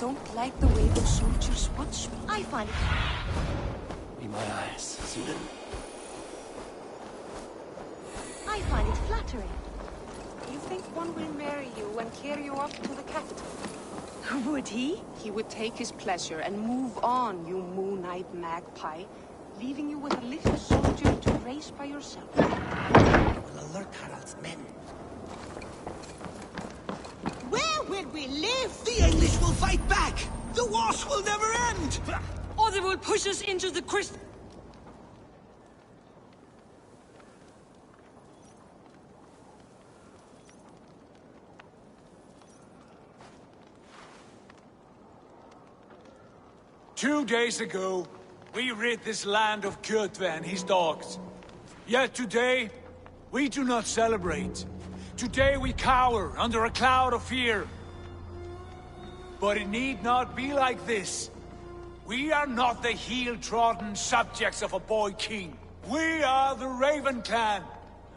don't like the way the soldiers watch me. I find it... Be my eyes, Susan. I find it flattering. You think one will marry you and carry you off to the capital? Would he? He would take his pleasure and move on, you moon-eyed magpie, leaving you with a little soldier to raise by yourself. I will alert Harald's men. Where will we live? The English will fight back! The wars will never end! Or they will push us into the Christ... 2 days ago, we rid this land of Kjotve and his dogs. Yet today, we do not celebrate. Today we cower under a cloud of fear. But it need not be like this. We are not the heel-trodden subjects of a boy king. We are the Raven clan.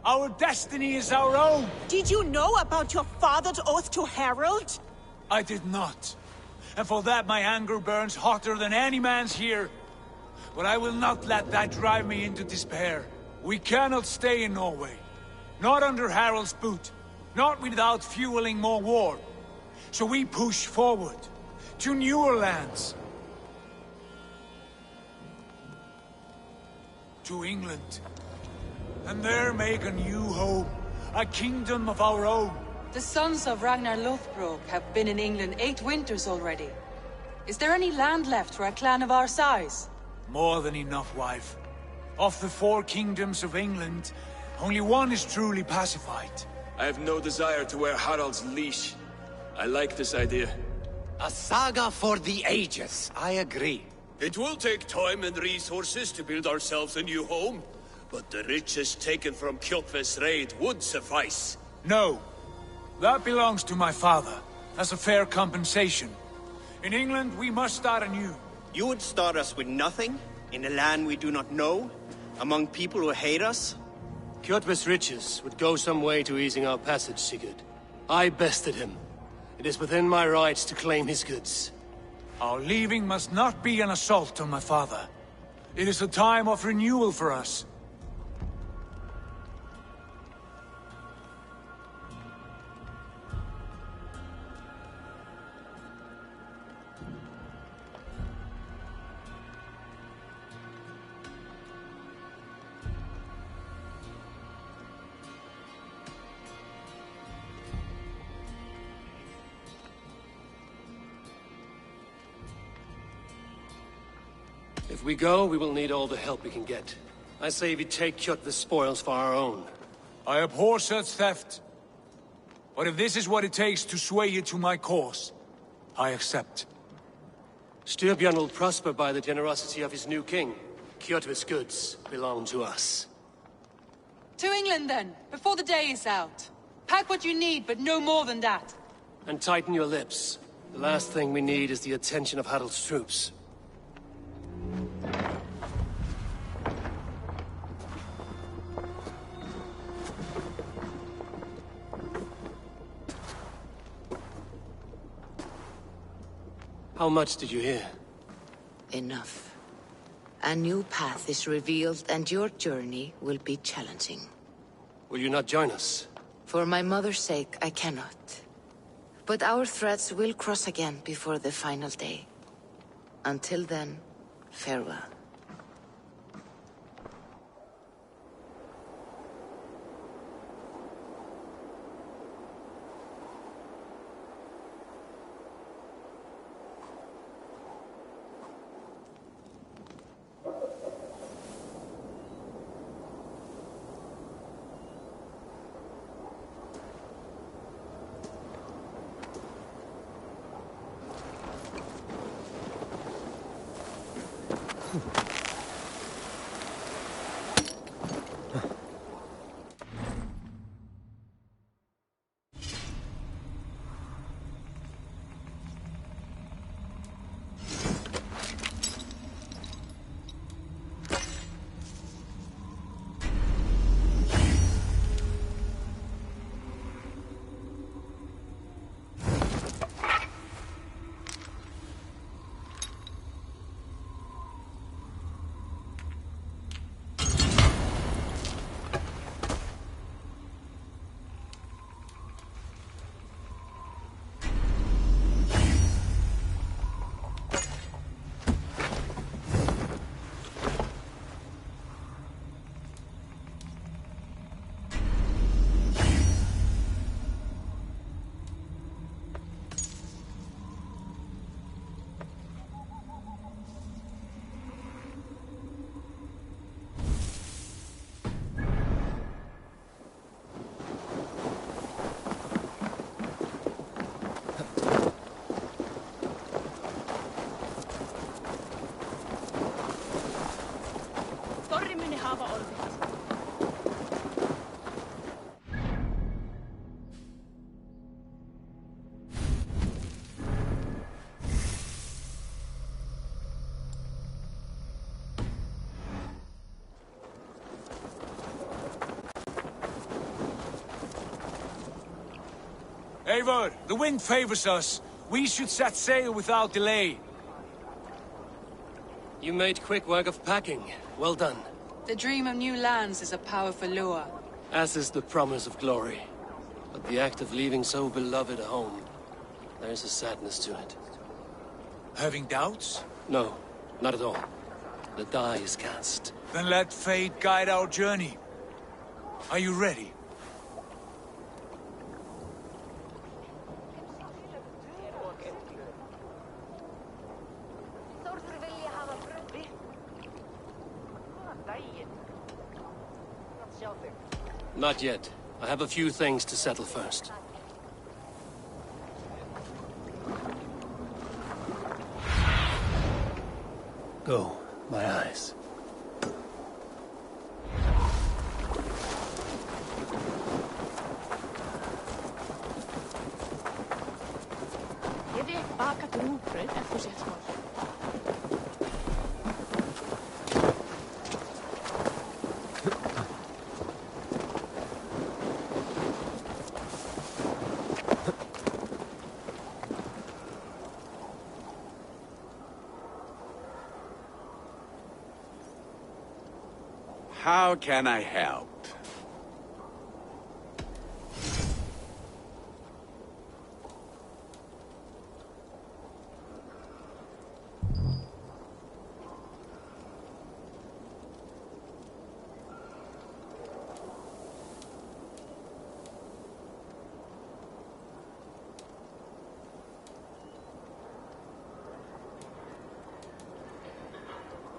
Our destiny is our own. Did you know about your father's oath to Harald? I did not. And for that my anger burns hotter than any man's here. But I will not let that drive me into despair. We cannot stay in Norway. Not under Harald's boot. Not without fueling more war. So we push forward. To newer lands. To England. And there make a new home. A kingdom of our own. The sons of Ragnar Lothbrok have been in England 8 winters already. Is there any land left for a clan of our size? More than enough, wife. Of the 4 kingdoms of England, only one is truly pacified. I have no desire to wear Harald's leash. I like this idea. A saga for the ages, I agree. It will take time and resources to build ourselves a new home, but the riches taken from Kjotve's raid would suffice. No. That belongs to my father, as a fair compensation. In England, we must start anew. You would start us with nothing? In a land we do not know? Among people who hate us? Kjotve's riches would go some way to easing our passage, Sigurd. I bested him. It is within my rights to claim his goods. Our leaving must not be an assault on my father. It is a time of renewal for us. If we go, we will need all the help we can get. I say we take Kjotve's spoils for our own. I abhor such theft. But if this is what it takes to sway you to my cause, I accept. Styrbjörn will prosper by the generosity of his new king. Kjotve's goods belong to us. To England then, before the day is out. Pack what you need, but no more than that. And tighten your lips. The last thing we need is the attention of Harald's troops. How much did you hear? Enough. A new path is revealed, and your journey will be challenging. Will you not join us? For my mother's sake, I cannot. But our threads will cross again before the final day. Until then, farewell. Eivor, the wind favors us. We should set sail without delay. You made quick work of packing. Well done. The dream of new lands is a powerful lure. As is the promise of glory. But the act of leaving so beloved a home, there is a sadness to it. Having doubts? No, not at all. The die is cast. Then let fate guide our journey. Are you ready? Not yet. I have a few things to settle first. Go, my eyes. How can I help?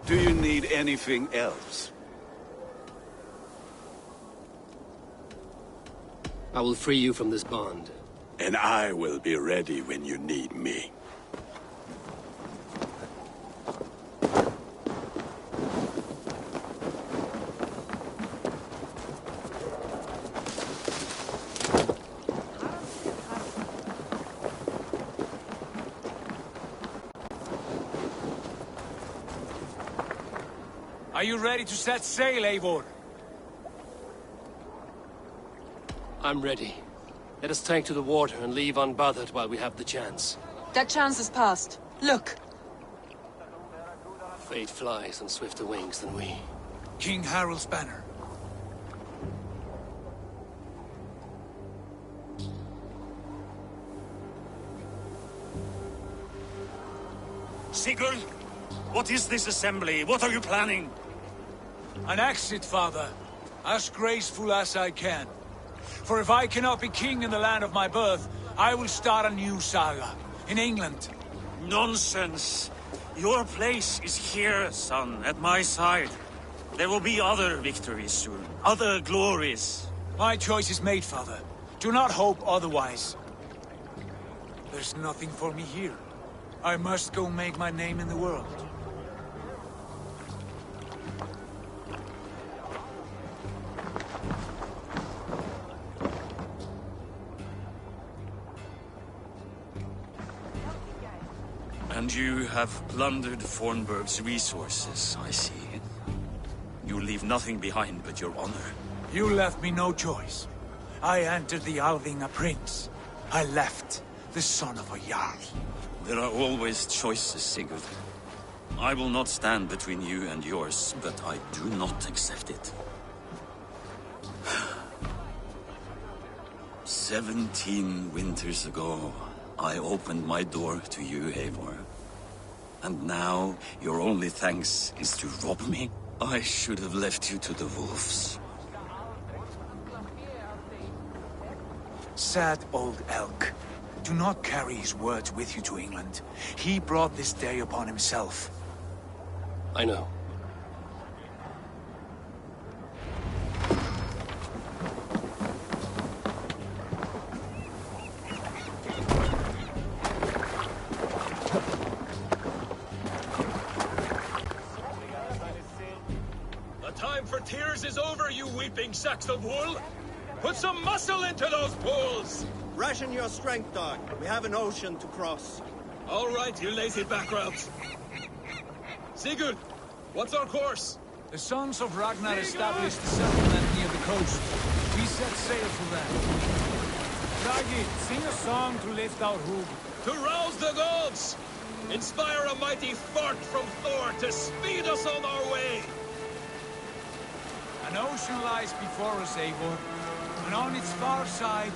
Do you need anything else? I will free you from this bond. And I will be ready when you need me. Are you ready to set sail, Eivor? I'm ready. Let us take to the water and leave unbothered while we have the chance. That chance is past. Look! Fate flies on swifter wings than we. King Harald's banner. Sigurd! What is this assembly? What are you planning? An exit, father. As graceful as I can. For if I cannot be king in the land of my birth, I will start a new saga. In England. Nonsense! Your place is here, son, at my side. There will be other victories soon. Other glories. My choice is made, father. Do not hope otherwise. There's nothing for me here. I must go make my name in the world. And you have plundered Fornburg's resources, I see. You leave nothing behind but your honor. You left me no choice. I entered the Alving a prince. I left the son of a Jarl. There are always choices, Sigurd. I will not stand between you and yours, but I do not accept it. 17 winters ago, I opened my door to you, Eivor. And now, your only thanks is to rob me? I should have left you to the wolves. Sad old elk. Do not carry his words with you to England. He brought this day upon himself. I know. The time for tears is over, you weeping sacks of wool! Put some muscle into those bulls! Ration your strength, dog. We have an ocean to cross. All right, you lazy backrobs. Sigurd, what's our course? The sons of Ragnar established a settlement near the coast. We set sail for them. Bragi, sing a song to lift our hoop. To rouse the gods! Inspire a mighty fart from Thor to speed us on our way! An ocean lies before us, Eivor, and on its far side,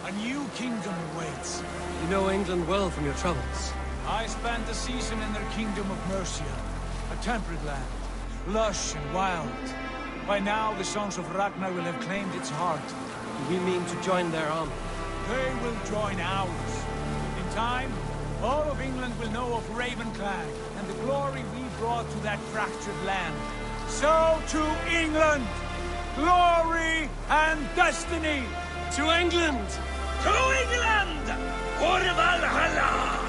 a new kingdom awaits. You know England well from your travels. I spent a season in their kingdom of Mercia, a temperate land, lush and wild. By now, the sons of Ragnar will have claimed its heart. We mean to join their army. They will join ours. In time, all of England will know of Ravenclan and the glory we brought to that fractured land. So to England! Glory and destiny! To England! To England! For Valhalla!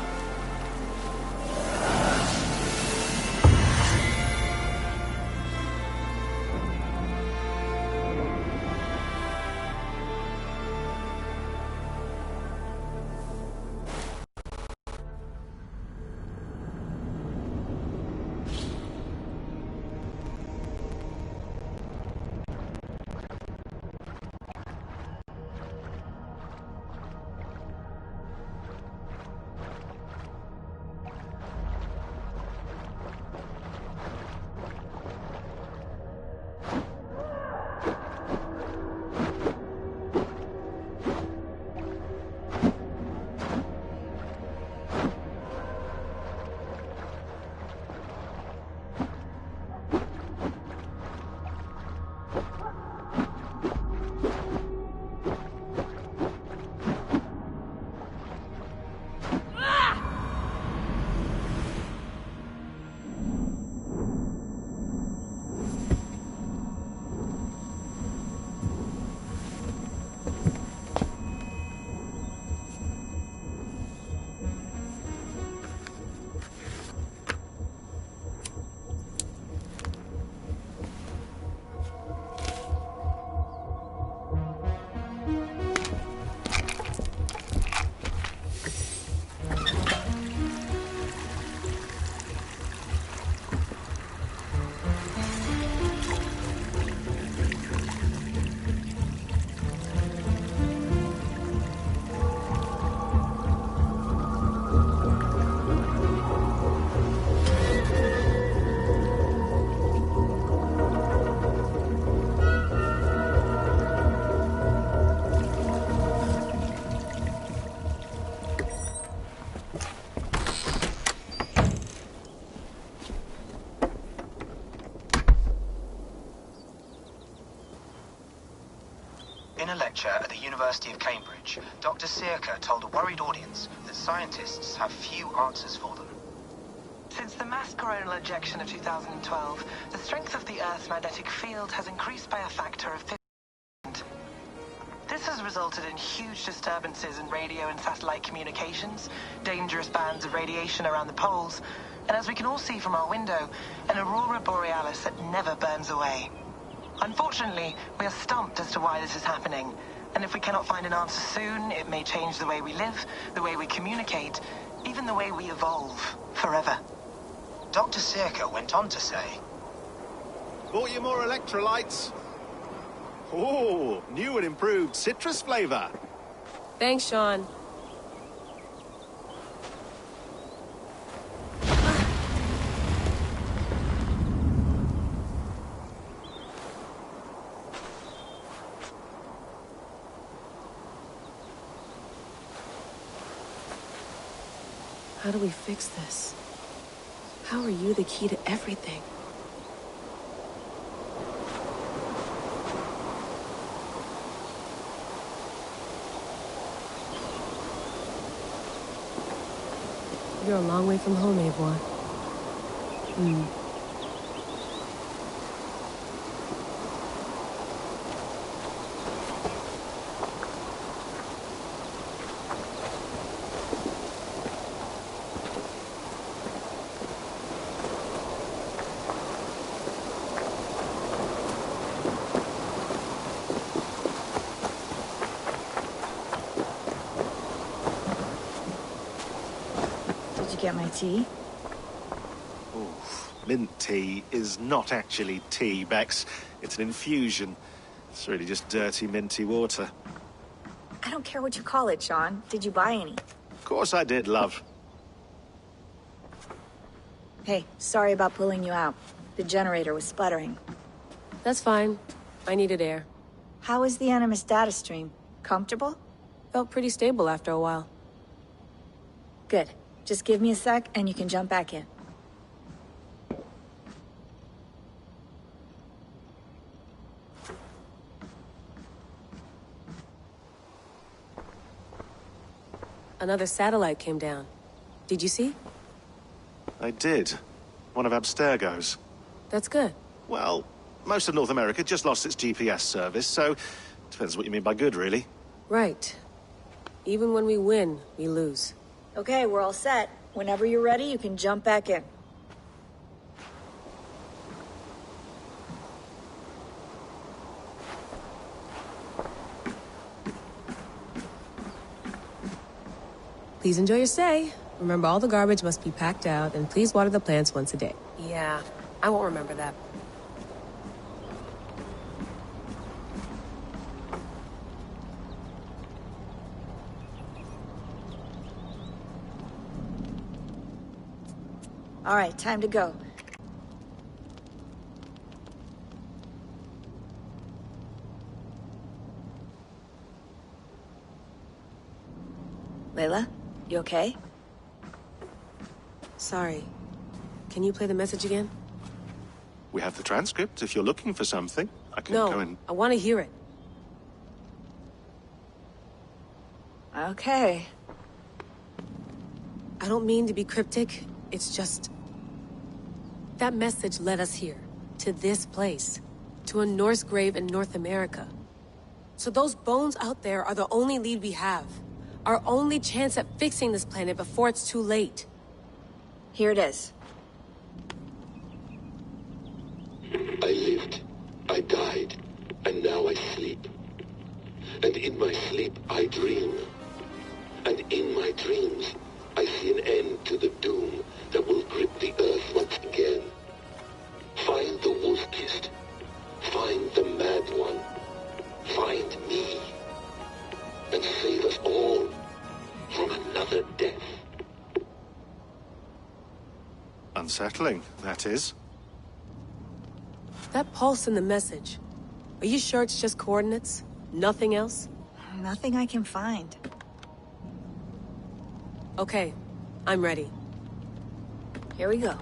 In a lecture at the University of Cambridge, Dr. Sirka told a worried audience that scientists have few answers for them. Since the mass coronal ejection of 2012, the strength of the Earth's magnetic field has increased by a factor of 50%. This has resulted in huge disturbances in radio and satellite communications, dangerous bands of radiation around the poles, and as we can all see from our window, an aurora borealis that never burns away. Unfortunately, we are stumped as to why this is happening, and if we cannot find an answer soon, it may change the way we live, the way we communicate, even the way we evolve, forever. Dr. Sirka went on to say, "Bought you more electrolytes? Oh, new and improved citrus flavor." Thanks, Sean. How do we fix this? How are you the key to everything? You're a long way from home, Eivor. Get my tea? Oof. Mint tea is not actually tea, Bex. It's an infusion. It's really just dirty, minty water. I don't care what you call it, Sean. Did you buy any? Of course I did, love. Hey, sorry about pulling you out. The generator was sputtering. That's fine. I needed air. How was the Animus data stream? Comfortable? Felt pretty stable after a while. Good. Just give me a sec and you can jump back in. Another satellite came down. Did you see? I did. One of Abstergo's. That's good. Well, most of North America just lost its GPS service, so... depends what you mean by good, really. Right. Even when we win, we lose. Okay, we're all set. Whenever you're ready, you can jump back in. Please enjoy your stay. Remember, all the garbage must be packed out, and please water the plants once a day. Yeah, I won't remember that. All right, time to go. Layla, you okay? Sorry. Can you play the message again? We have the transcript. If you're looking for something, I can go and... No, I want to hear it. Okay. I don't mean to be cryptic. It's just... that message led us here. To this place. To a Norse grave in North America. So those bones out there are the only lead we have. Our only chance at fixing this planet before it's too late. Here it is. I lived, I died, and now I sleep. And in my sleep I dream. And in my dreams I see an end to the doom that will grip the earth once again. Find the wolf-kissed. Find the mad one. Find me. And save us all from another death. Unsettling, that is. That pulse in the message. Are you sure it's just coordinates? Nothing else? Nothing I can find. Okay, I'm ready. Here we go.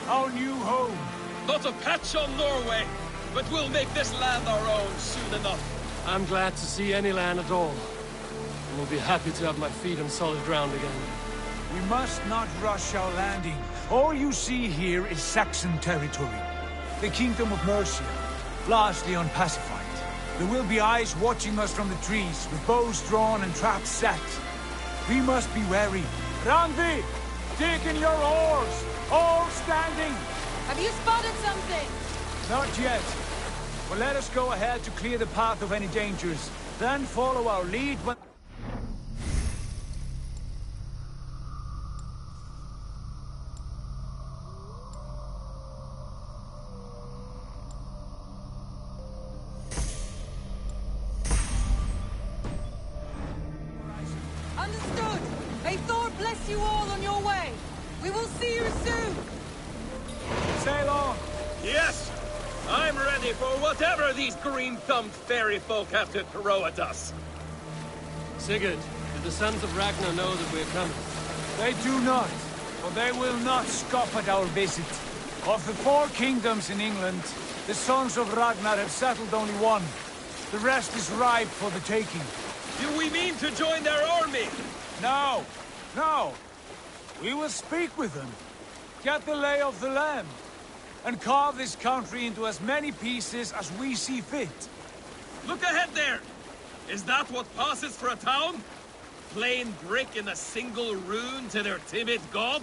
Our new home. Not a patch on Norway, but we'll make this land our own soon enough. I'm glad to see any land at all. And will be happy to have my feet on solid ground again. We must not rush our landing. All you see here is Saxon territory. The Kingdom of Mercia, largely unpacified. There will be eyes watching us from the trees, with bows drawn and traps set. We must be wary. Randi! Dig in your oars! All standing! Have you spotted something? Not yet. But let us go ahead to clear the path of any dangers. Then follow our lead when... Understood. May Thor bless you all on your way. We will see you soon. Sail on. Yes! I'm ready for whatever these green-thumbed fairy folk have to throw at us. Sigurd, do the sons of Ragnar know that we're coming? They do not, for they will not scoff at our visit. Of the 4 kingdoms in England, the sons of Ragnar have settled only one. The rest is ripe for the taking. Do we mean to join their army? No, no. We will speak with them, get the lay of the land, and carve this country into as many pieces as we see fit. Look ahead there! Is that what passes for a town? Plain brick in a single rune to their timid god?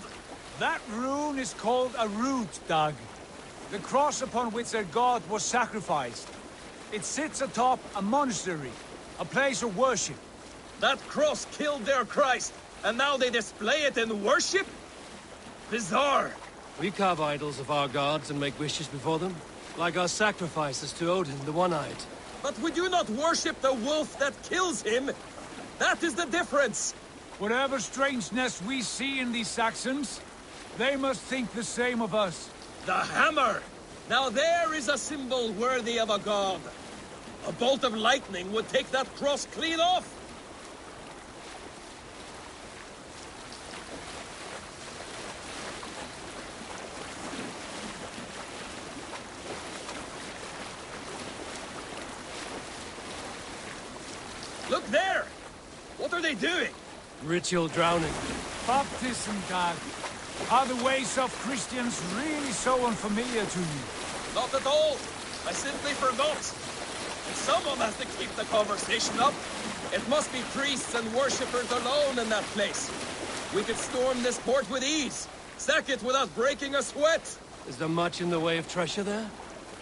That rune is called a root, Dag. The cross upon which their god was sacrificed. It sits atop a monastery, a place of worship. That cross killed their Christ, and now they display it in worship? Bizarre. We carve idols of our gods and make wishes before them, like our sacrifices to Odin, the One-Eyed. But we do not worship the wolf that kills him. That is the difference. Whatever strangeness we see in these Saxons, they must think the same of us. The hammer! Now there is a symbol worthy of a god. A bolt of lightning would take that cross clean off. Look there! What are they doing? Ritual drowning. Baptism, Dag. Are the ways of Christians really so unfamiliar to you? Not at all. I simply forgot. And someone has to keep the conversation up. It must be priests and worshippers alone in that place. We could storm this port with ease. Sack it without breaking a sweat. Is there much in the way of treasure there?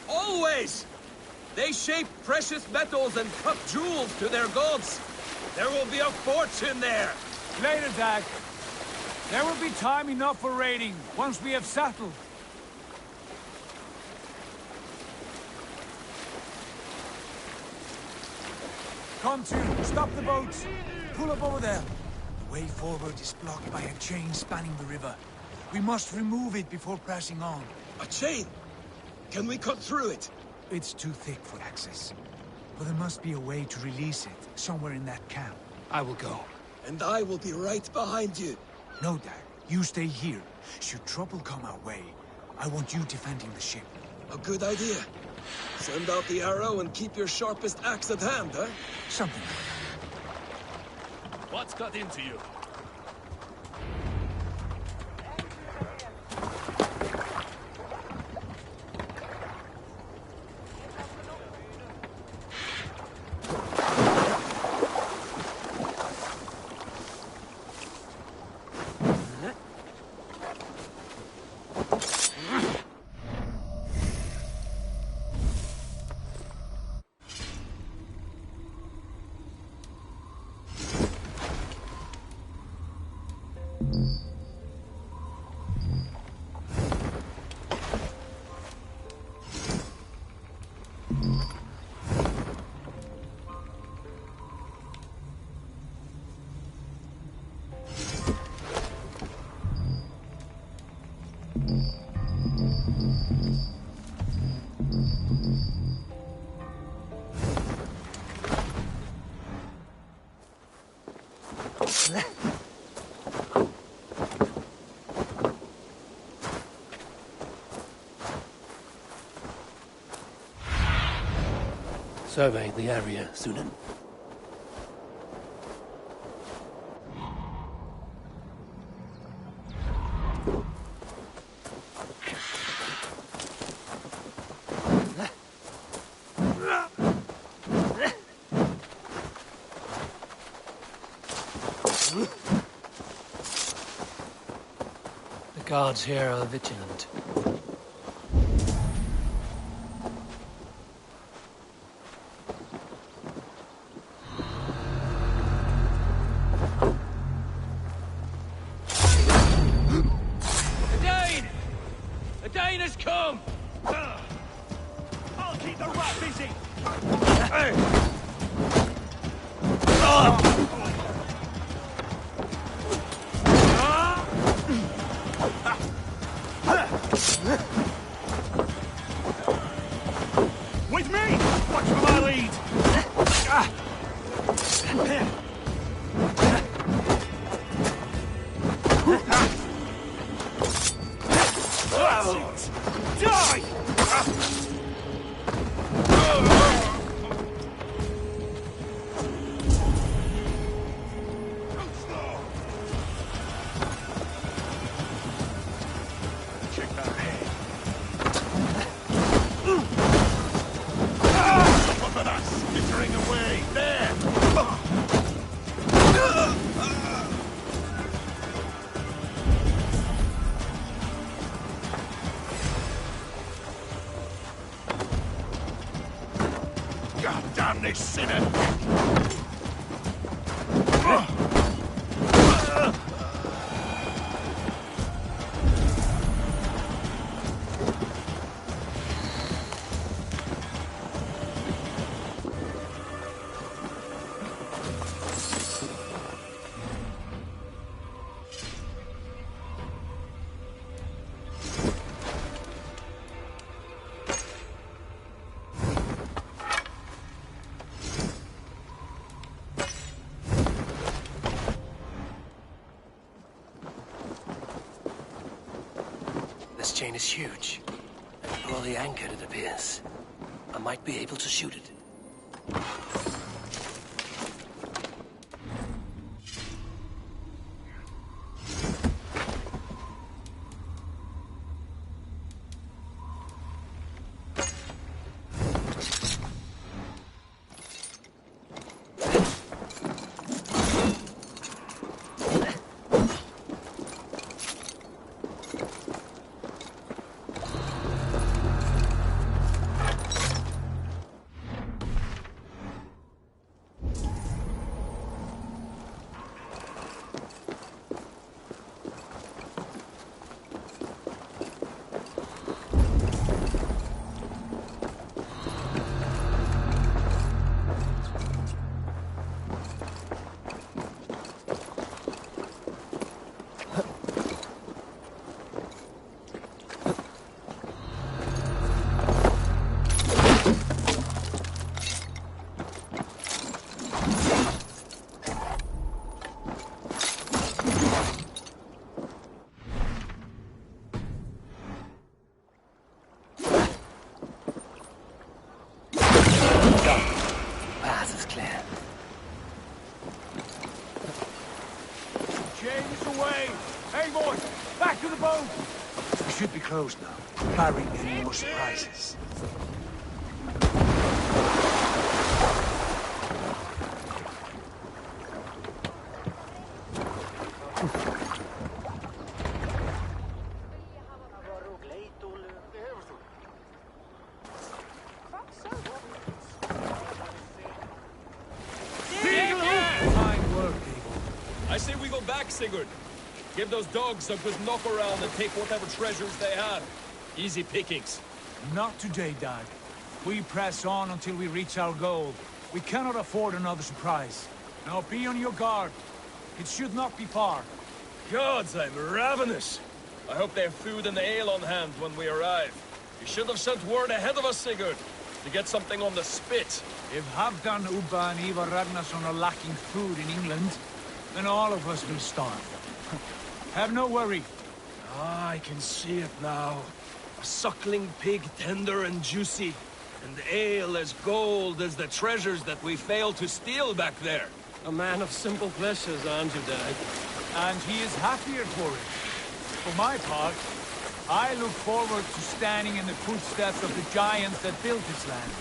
Always! They shape precious metals and cut jewels to their gods. There will be a fortune there. Later, Dag. There will be time enough for raiding, once we have settled. Come to, stop the boats. Pull up over there. The way forward is blocked by a chain spanning the river. We must remove it before pressing on. A chain? Can we cut through it? It's too thick for access. But there must be a way to release it, somewhere in that camp. I will go. And I will be right behind you. No, Dag. You stay here. Should trouble come our way, I want you defending the ship. A good idea. Send out the arrow and keep your sharpest axe at hand, huh? Something. What's got into you? Survey the area, Sunan. Guards here are vigilant. The Dane has come! I'll keep the rat busy! With me! Watch for my lead! Die! Check that head. Look at that skittering away! There! God damn this sinner! This chain is huge. And poorly anchored, it appears. I might be able to shoot it. Should be closed now, barring any more surprises. I say we go back, Sigurd. Give those dogs a good knock around and take whatever treasures they have. Easy pickings. Not today, Dad. We press on until we reach our goal. We cannot afford another surprise. Now be on your guard. It should not be far. Gods, I'm ravenous. I hope they have food and ale on hand when we arrive. You should have sent word ahead of us, Sigurd, to get something on the spit. If Halfdan, Ubba and Ivar Ragnarsson are lacking food in England, then all of us will starve. Have no worry. Ah, I can see it now. A suckling pig, tender and juicy. And ale as gold as the treasures that we failed to steal back there. A man of simple pleasures, aren't you, Dad? And he is happier for it. For my part, I look forward to standing in the footsteps of the giants that built this land.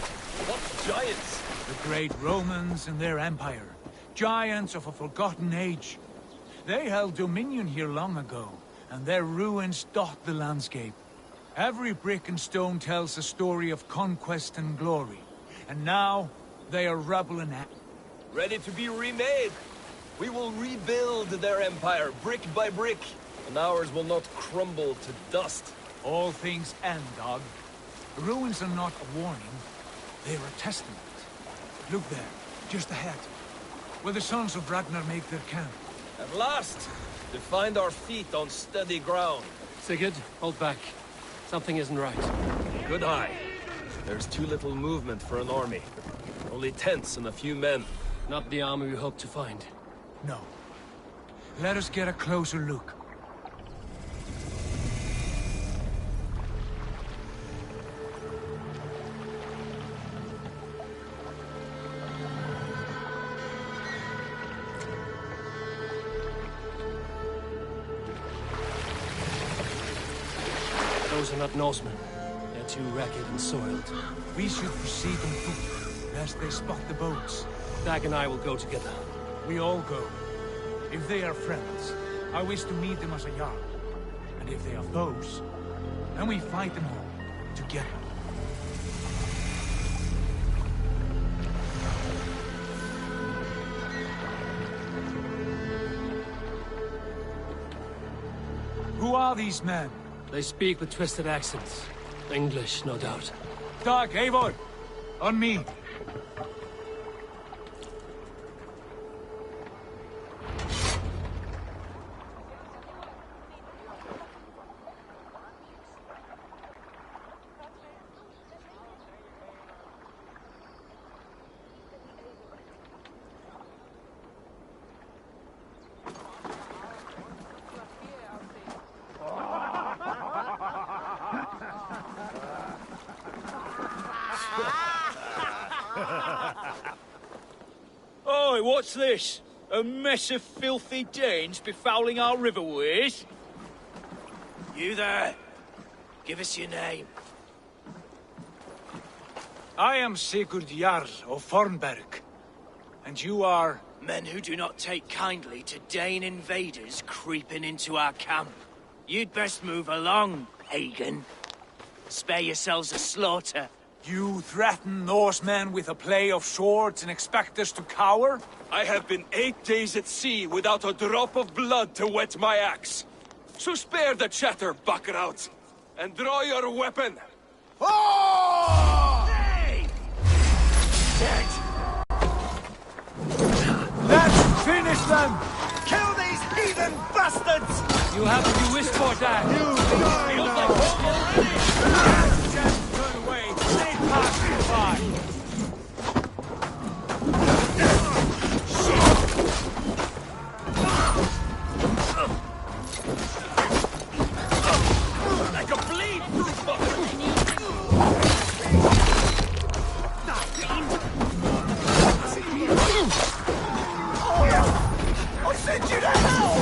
What giants? The great Romans and their empire. Giants of a forgotten age. They held dominion here long ago, and their ruins dot the landscape. Every brick and stone tells a story of conquest and glory, and now they are rubble and ash. Ready to be remade. We will rebuild their empire, brick by brick, and ours will not crumble to dust. All things end, dog. The ruins are not a warning, they are a testament. Look there, just ahead, where the sons of Ragnar make their camp. At last, to find our feet on steady ground. Sigurd, hold back. Something isn't right. Good eye. There's too little movement for an army. Only tents and a few men. Not the army we hope to find. No. Let us get a closer look. Those are not Norsemen. They're too ragged and soiled. We should proceed on foot, lest they spot the boats. Dag and I will go together. We all go. If they are friends, I wish to meet them as a Jarl. And if they are foes, then we fight them all, together. Who are these men? They speak with twisted accents. English, no doubt. Dag, Eivor! On me! Oi, what's this? A mess of filthy Danes befouling our riverways? You there! Give us your name. I am Sigurd Jarl of Fornberg. And you are... Men who do not take kindly to Dane invaders creeping into our camp. You'd best move along, pagan. Spare yourselves a slaughter. You threaten Norsemen with a play of swords and expect us to cower? I have been 8 days at sea without a drop of blood to wet my axe. So spare the chatter, buckerouts, and draw your weapon. Oh! Hey! Dead! Let's finish them! Kill these heathen bastards! You have what you wish for, Dad. Feels like home already! Just turn away. Stay past by. Like a bleed through bucket! I'll send you to hell!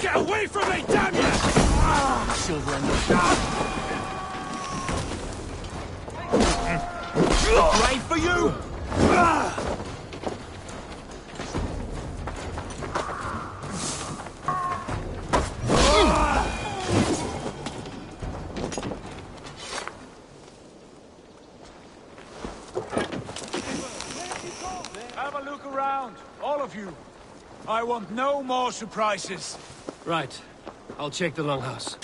Get away from me, damn you! Silver and the Ready for you! I want no more surprises. Right. I'll check the longhouse.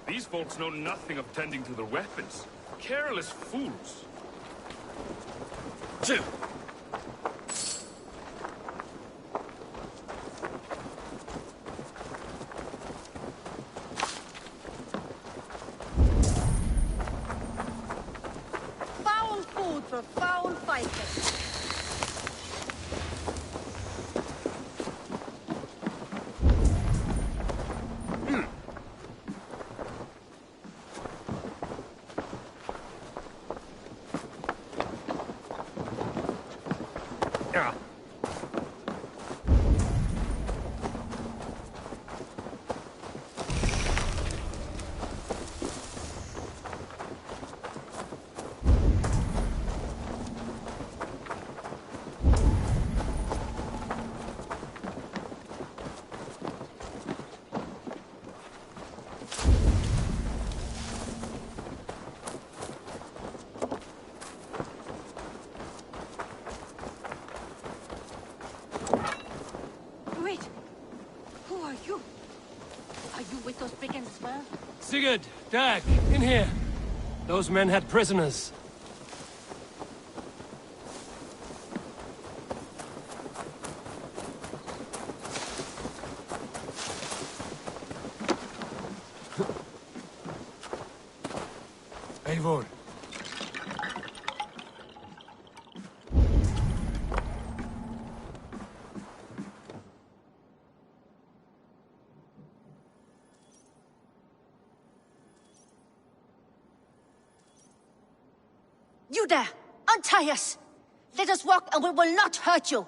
These folks know nothing of tending to their weapons. Careless fools. Foul food for foul fighters. Wait! Who are you? Are you with those brigands as well? Sigurd! Dag! In here! Those men had prisoners. Eivor. You there! Untie us! Let us walk and we will not hurt you!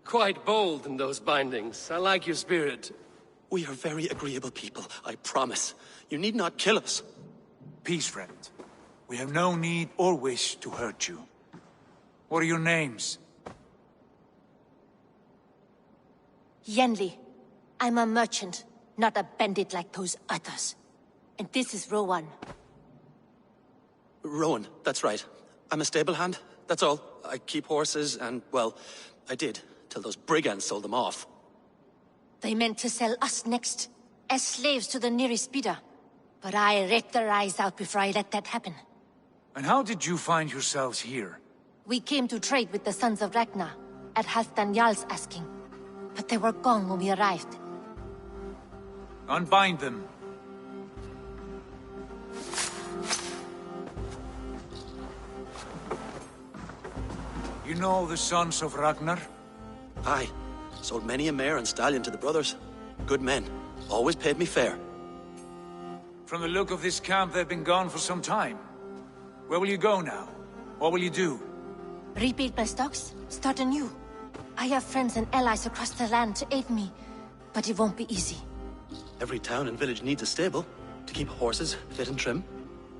Quite bold in those bindings. I like your spirit. We are very agreeable people, I promise. You need not kill us. Peace, friend. We have no need or wish to hurt you. What are your names? Yenli. I'm a merchant, not a bandit like those others. And this is Rowan. Rowan, that's right. I'm a stable hand, that's all. I keep horses and, well, I did, till those brigands sold them off. They meant to sell us next, as slaves to the nearest bidder. But I ripped their eyes out before I let that happen. And how did you find yourselves here? We came to trade with the Sons of Ragnar, at Halfdan Jarl's asking. But they were gone when we arrived. Unbind them. You know the Sons of Ragnar? Aye. Sold many a mare and stallion to the brothers. Good men. Always paid me fair. From the look of this camp, they've been gone for some time. Where will you go now? What will you do? Rebuild my stocks, start anew. I have friends and allies across the land to aid me, but it won't be easy. Every town and village needs a stable to keep horses fit and trim.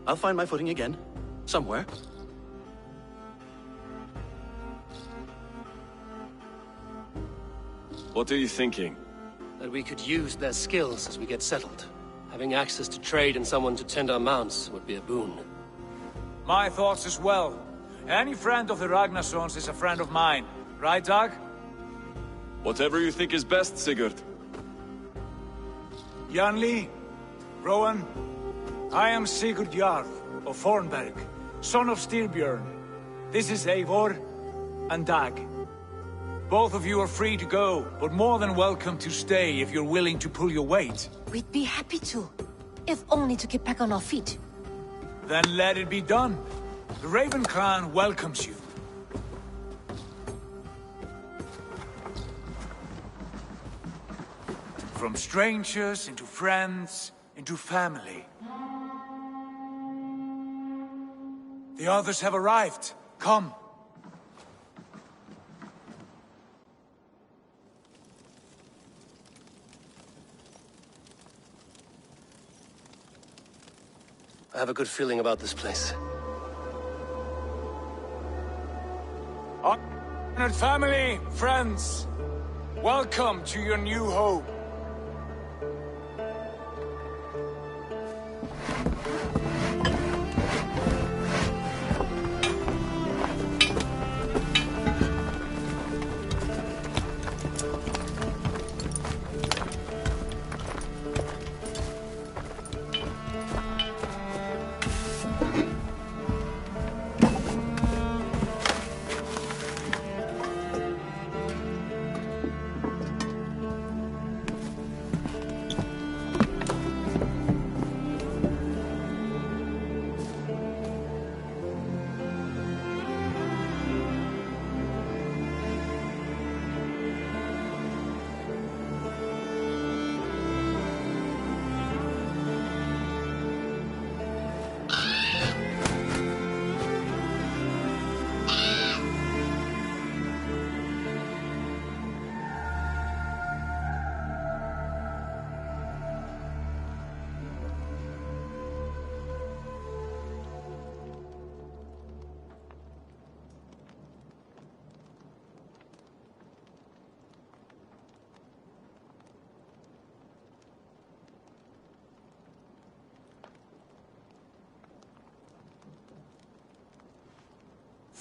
I'll find my footing again. Somewhere. What are you thinking? That we could use their skills as we get settled. Having access to trade and someone to tend our mounts would be a boon. My thoughts as well. Any friend of the Ragnarsons is a friend of mine. Right, Dag? Whatever you think is best, Sigurd. Janli, Rowan, I am Sigurd Jarl of Fornberg, son of Styrbjörn. This is Eivor and Dag. Both of you are free to go, but more than welcome to stay if you're willing to pull your weight. We'd be happy to, if only to get back on our feet. Then let it be done. The Raven Clan welcomes you. From strangers into friends, into family. The others have arrived. Come. I have a good feeling about this place. Honored family, friends, welcome to your new home.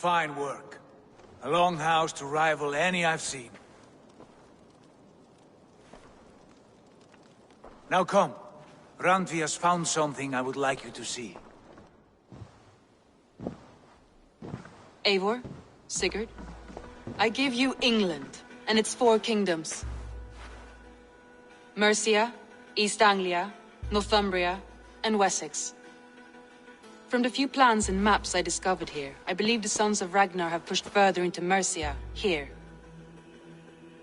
Fine work. A longhouse to rival any I've seen. Now come. Randvi has found something I would like you to see. Eivor, Sigurd, I give you England and its 4 kingdoms. Mercia, East Anglia, Northumbria, and Wessex. From the few plans and maps I discovered here, I believe the Sons of Ragnar have pushed further into Mercia, here.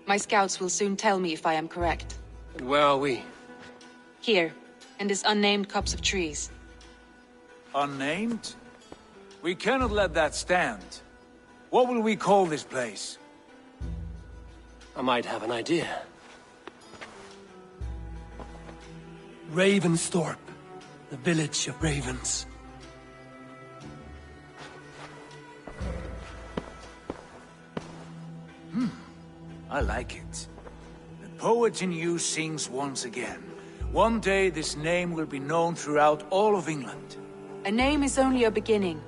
My scouts will soon tell me if I am correct. And where are we? Here, in this unnamed copse of trees. Unnamed? We cannot let that stand. What will we call this place? I might have an idea. Ravensthorpe, the village of ravens. I like it. The poet in you sings once again. One day this name will be known throughout all of England. A name is only a beginning.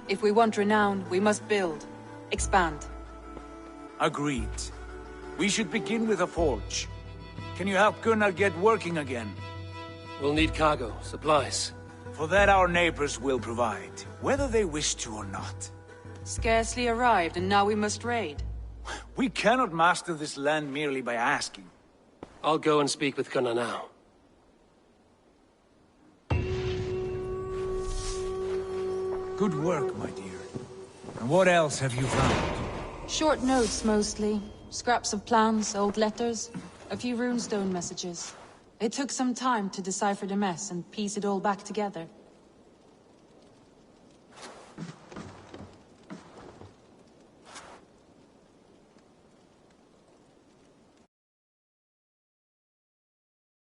If we want renown, we must build, expand. Agreed. We should begin with a forge. Can you help Gunnar get working again? We'll need cargo, supplies. For that our neighbors will provide, whether they wish to or not. Scarcely arrived, and now we must raid. We cannot master this land merely by asking. I'll go and speak with Gunnar now. Good work, my dear. And what else have you found? Short notes, mostly. Scraps of plans, old letters, a few runestone messages. It took some time to decipher the mess and piece it all back together.